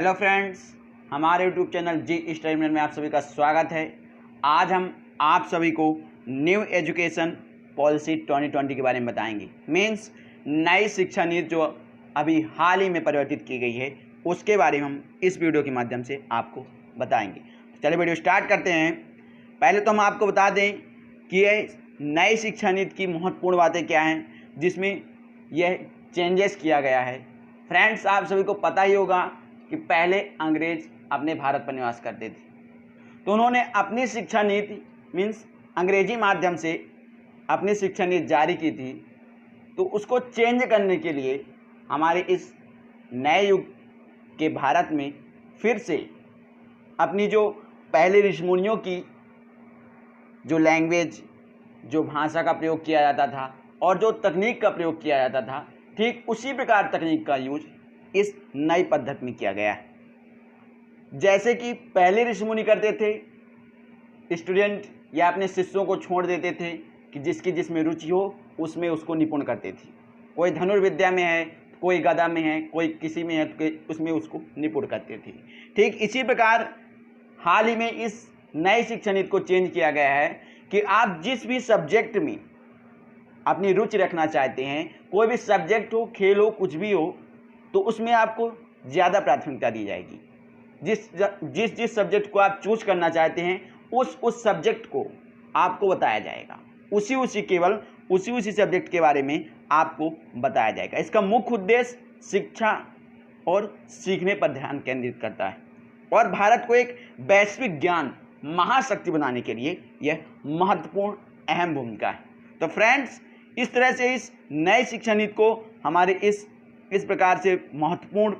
Hello friends, हमारे YouTube channel जी study में आप सभी का स्वागत है। आज हम आप सभी को न्यू एजुकेशन पॉलिसी 2020 के बारे में बताएंगे। मीन्स नई शिक्षा नीति जो अभी हाल ही में परिवर्तित की गई है उसके बारे में हम इस वीडियो के माध्यम से आपको बताएंगे। तो चलिए वीडियो स्टार्ट करते हैं। पहले तो हम आपको बता दें कि ये नई शिक्षा नीति की महत्वपूर्ण बातें क्या हैं जिसमें यह चेंजेस किया गया है। फ्रेंड्स, आप सभी को पता ही होगा कि पहले अंग्रेज अपने भारत पर निवास करते थे, तो उन्होंने अपनी शिक्षा नीति मीन्स अंग्रेजी माध्यम से अपनी शिक्षा नीति जारी की थी। तो उसको चेंज करने के लिए हमारे इस नए युग के भारत में फिर से अपनी जो पहले ऋषिमुनियों की जो लैंग्वेज, जो भाषा का प्रयोग किया जाता था और जो तकनीक का प्रयोग किया जाता था, ठीक उसी प्रकार तकनीक का यूज इस नई पद्धति में किया गया है। जैसे कि पहले ऋषिमुनि करते थे, स्टूडेंट या अपने शिष्यों को छोड़ देते थे कि जिसकी जिसमें रुचि हो उसमें उसको निपुण करते थे। कोई धनुर्विद्या में है, कोई गदा में है, कोई किसी में है, तो उसमें उसको निपुण करते थे। ठीक इसी प्रकार हाल ही में इस नई शिक्षा नीति को चेंज किया गया है कि आप जिस भी सब्जेक्ट में अपनी रुचि रखना चाहते हैं, कोई भी सब्जेक्ट हो, खेल हो, कुछ भी हो, तो उसमें आपको ज़्यादा प्राथमिकता दी जाएगी। जिस सब्जेक्ट को आप चूज करना चाहते हैं उस सब्जेक्ट को आपको बताया जाएगा। केवल उसी सब्जेक्ट के बारे में आपको बताया जाएगा। इसका मुख्य उद्देश्य शिक्षा और सीखने पर ध्यान केंद्रित करता है और भारत को एक वैश्विक ज्ञान महाशक्ति बनाने के लिए यह महत्वपूर्ण अहम भूमिका है। तो फ्रेंड्स, इस तरह से इस नई शिक्षा नीति को हमारे इस प्रकार से महत्वपूर्ण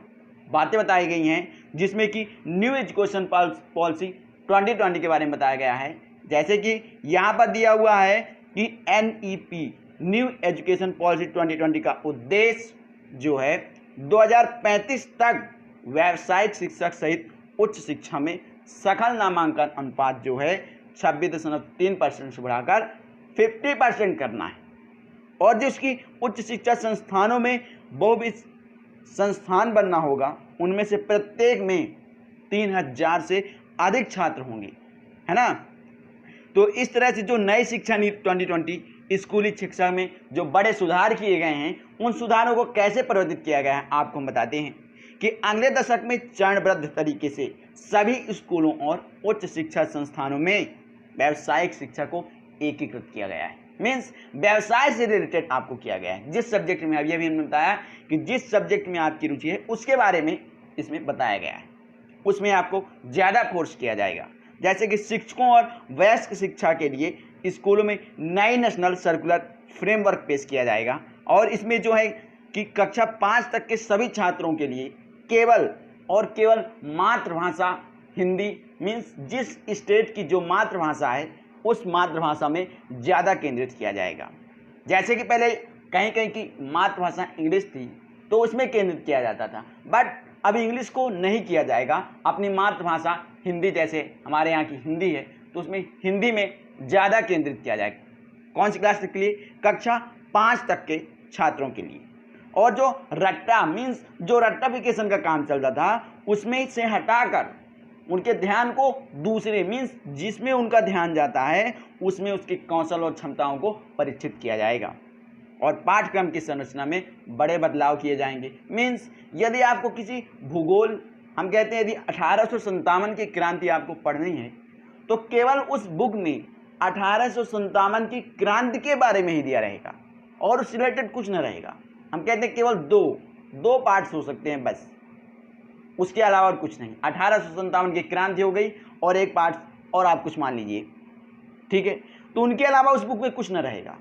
बातें बताई गई हैं जिसमें कि न्यू एजुकेशन पॉलिसी 2020 के बारे में बताया गया है। जैसे कि यहाँ पर दिया हुआ है कि NEP न्यू एजुकेशन पॉलिसी 2020 का उद्देश्य जो है 2035 तक व्यावसायिक शिक्षक सहित उच्च शिक्षा में सकल नामांकन अनुपात जो है 26.3% से बढ़ाकर 50% करना है और जिसकी उच्च शिक्षा संस्थानों में बहुविध संस्थान बनना होगा, उनमें से प्रत्येक में 3000 से अधिक छात्र होंगे, है ना। तो इस तरह से जो नई शिक्षा नीति 2020 स्कूली शिक्षा में जो बड़े सुधार किए गए हैं, उन सुधारों को कैसे परिवर्तित किया गया है आपको हम बताते हैं कि अगले दशक में चरणबद्ध तरीके से सभी स्कूलों और उच्च शिक्षा संस्थानों में व्यावसायिक शिक्षा को एकीकृत किया गया है। मीन्स व्यवसाय से रिलेटेड आपको किया गया है। जिस सब्जेक्ट में अभी हमने बताया कि जिस सब्जेक्ट में आपकी रुचि है उसके बारे में इसमें बताया गया है, उसमें आपको ज़्यादा फोर्स किया जाएगा। जैसे कि शिक्षकों और वयस्क शिक्षा के लिए स्कूलों में नई नेशनल सर्कुलर फ्रेमवर्क पेश किया जाएगा और इसमें जो है कि कक्षा 5 तक के सभी छात्रों के लिए केवल और केवल मातृभाषा हिंदी मीन्स जिस स्टेट की जो मातृभाषा है उस मातृभाषा में ज़्यादा केंद्रित किया जाएगा। जैसे कि पहले कहीं कहीं की मातृभाषा इंग्लिश थी तो उसमें केंद्रित किया जाता था, बट अब इंग्लिश को नहीं किया जाएगा। अपनी मातृभाषा हिंदी, जैसे हमारे यहाँ की हिंदी है तो उसमें हिंदी में ज़्यादा केंद्रित किया जाएगा। कौन सी क्लास तक के लिए? कक्षा 5 तक के छात्रों के लिए। और जो रट्टा मीन्स जो रट्टाफिकेशन का काम चल रहा था उसमें से हटाकर उनके ध्यान को दूसरे मीन्स जिसमें उनका ध्यान जाता है उसमें उसके कौशल और क्षमताओं को परीक्षित किया जाएगा और पाठ्यक्रम की संरचना में बड़े बदलाव किए जाएंगे। मीन्स यदि आपको किसी भूगोल, हम कहते हैं यदि 1857 की क्रांति आपको पढ़नी है तो केवल उस बुक में 1857 की क्रांति के बारे में ही दिया रहेगा और उससे रिलेटेड कुछ न रहेगा। हम कहते हैं केवल दो पार्ट्स हो सकते हैं बस, उसके अलावा और कुछ नहीं। 1857 की क्रांति हो गई और एक पार्ट और आप कुछ मान लीजिए, ठीक है, तो उनके अलावा उस बुक में कुछ न रहेगा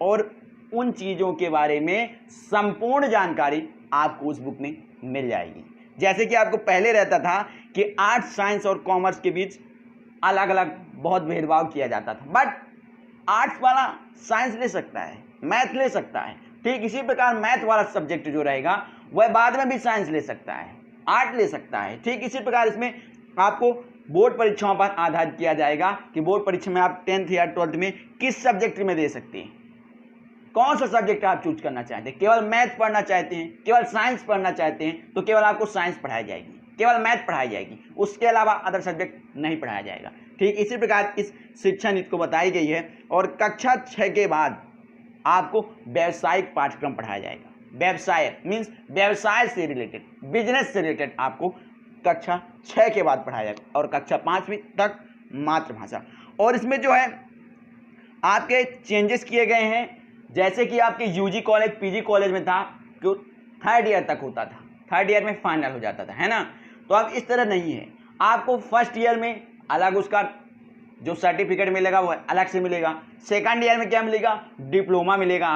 और उन चीज़ों के बारे में संपूर्ण जानकारी आपको उस बुक में मिल जाएगी। जैसे कि आपको पहले रहता था कि आर्ट्स, साइंस और कॉमर्स के बीच अलग अलग बहुत भेदभाव किया जाता था, बट आर्ट्स वाला साइंस ले सकता है, मैथ ले सकता है। ठीक इसी प्रकार मैथ वाला सब्जेक्ट जो रहेगा वह बाद में भी साइंस ले सकता है, आर्ट ले सकता है। ठीक इसी प्रकार इसमें आपको बोर्ड परीक्षाओं पर आधारित किया जाएगा कि बोर्ड परीक्षा में आप 10th या 12th में किस सब्जेक्ट में दे सकते हैं, कौन सा सब्जेक्ट आप चूज करना चाहते हैं। केवल मैथ पढ़ना चाहते हैं, केवल साइंस पढ़ना चाहते हैं तो केवल आपको साइंस पढ़ाई जाएगी। केवल मैथ पढ़ाई जाएगी, उसके अलावा अदर सब्जेक्ट नहीं पढ़ाया जाएगा। ठीक इसी प्रकार इस शिक्षा नीति को बताई गई है। और कक्षा 6 के बाद आपको व्यावसायिक पाठ्यक्रम पढ़ाया जाएगा। व्यवसाय मीन्स व्यवसाय से रिलेटेड, बिजनेस से रिलेटेड आपको कक्षा 6 के बाद पढ़ाया जाएगा और कक्षा 5वीं तक मातृभाषा। और इसमें जो है आपके चेंजेस किए गए हैं, जैसे कि आपके यूजी कॉलेज पीजी कॉलेज में था कि 3rd ईयर तक होता था, 3rd ईयर में फाइनल हो जाता था, है ना। तो अब इस तरह नहीं है, आपको 1st ईयर में अलग उसका जो सर्टिफिकेट मिलेगा वो अलग से मिलेगा। 2nd ईयर में क्या मिलेगा, डिप्लोमा मिलेगा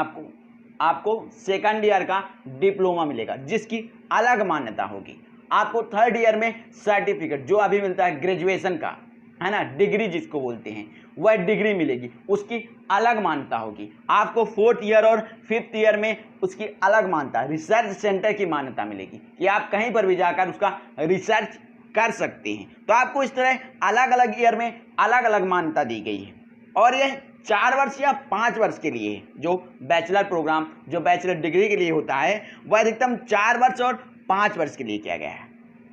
आपको 2nd ईयर का डिप्लोमा मिलेगा जिसकी अलग मान्यता होगी। आपको 3rd ईयर में सर्टिफिकेट जो अभी मिलता है ग्रेजुएशन का, है ना, डिग्री जिसको बोलते हैं, वह डिग्री मिलेगी, उसकी अलग मान्यता होगी। आपको 4th ईयर और 5th ईयर में उसकी अलग मान्यता, रिसर्च सेंटर की मान्यता मिलेगी कि आप कहीं पर भी जाकर उसका रिसर्च कर सकते हैं। तो आपको इस तरह अलग अलग ईयर में अलग अलग मान्यता दी गई है। और यह 4 वर्ष या 5 वर्ष के लिए जो बैचलर प्रोग्राम, जो बैचलर डिग्री के लिए होता है, वह अधिकतम 4 वर्ष और 5 वर्ष के लिए किया गया है।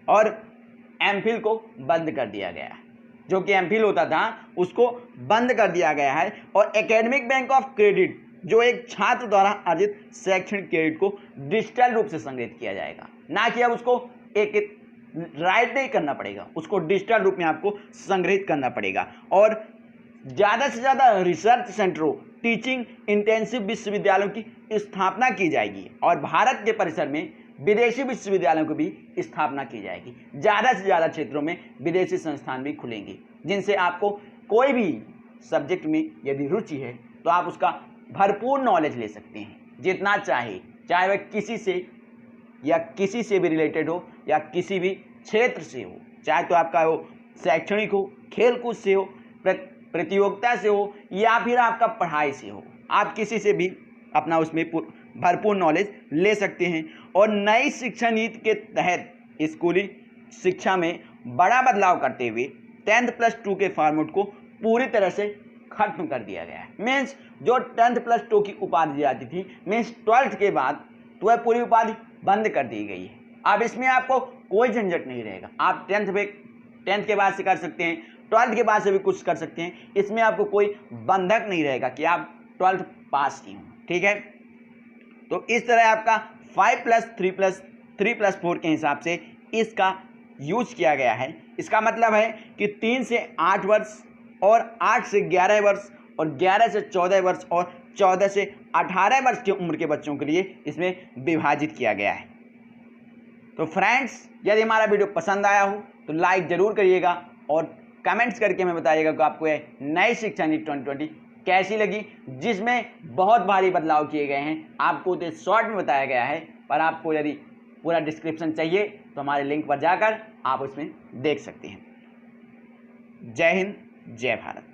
और एमफिल को बंद कर दिया गया है, जो कि एमफिल होता था उसको बंद कर दिया गया है। और एकेडमिक बैंक ऑफ क्रेडिट, जो एक छात्र द्वारा अर्जित शैक्षणिक क्रेडिट को डिजिटल रूप से संग्रहित किया जाएगा, ना कि अब उसको एक राइट नहीं करना पड़ेगा, उसको डिजिटल रूप में आपको संग्रहित करना पड़ेगा। और ज़्यादा से ज़्यादा रिसर्च सेंटरों, टीचिंग इंटेंसिव विश्वविद्यालयों की स्थापना की जाएगी और भारत के परिसर में विदेशी विश्वविद्यालयों की भी स्थापना की जाएगी। ज़्यादा से ज़्यादा क्षेत्रों में विदेशी संस्थान भी खुलेंगे, जिनसे आपको कोई भी सब्जेक्ट में यदि रुचि है तो आप उसका भरपूर नॉलेज ले सकते हैं, जितना चाहे, चाहे वह किसी से भी रिलेटेड हो या किसी भी क्षेत्र से हो, चाहे तो आपका हो शैक्षणिक हो, खेलकूद से हो, प्रतियोगिता से हो या फिर आपका पढ़ाई से हो, आप किसी से भी अपना उसमें भरपूर नॉलेज ले सकते हैं। और नई शिक्षा नीति के तहत स्कूली शिक्षा में बड़ा बदलाव करते हुए 10th + 2 के फॉर्मेट को पूरी तरह से खत्म कर दिया गया है। मीन्स जो 10th + 2 की उपाधि दी जाती थी, मीन्स 12th के बाद तो वह पूरी उपाधि बंद कर दी गई है। अब इसमें आपको कोई झंझट नहीं रहेगा, आप 10th के बाद से कर सकते हैं, 12th के बाद से भी कुछ कर सकते हैं। इसमें आपको कोई बंधक नहीं रहेगा कि आप 12th पास की हों, ठीक है। तो इस तरह आपका 5+3+3+4 के हिसाब से इसका यूज किया गया है। इसका मतलब है कि 3 से 8 वर्ष और 8 से 11 वर्ष और 11 से 14 वर्ष और 14 से 18 वर्ष की उम्र के बच्चों के लिए इसमें विभाजित किया गया है। तो फ्रेंड्स, यदि हमारा वीडियो पसंद आया हो तो लाइक ज़रूर करिएगा और कमेंट्स करके हमें बताइएगा कि आपको यह नई शिक्षा नीति 2020 कैसी लगी, जिसमें बहुत भारी बदलाव किए गए हैं। आपको तो शॉर्ट में बताया गया है, पर आपको यदि पूरा डिस्क्रिप्शन चाहिए तो हमारे लिंक पर जाकर आप उसमें देख सकते हैं। जय हिंद, जय भारत।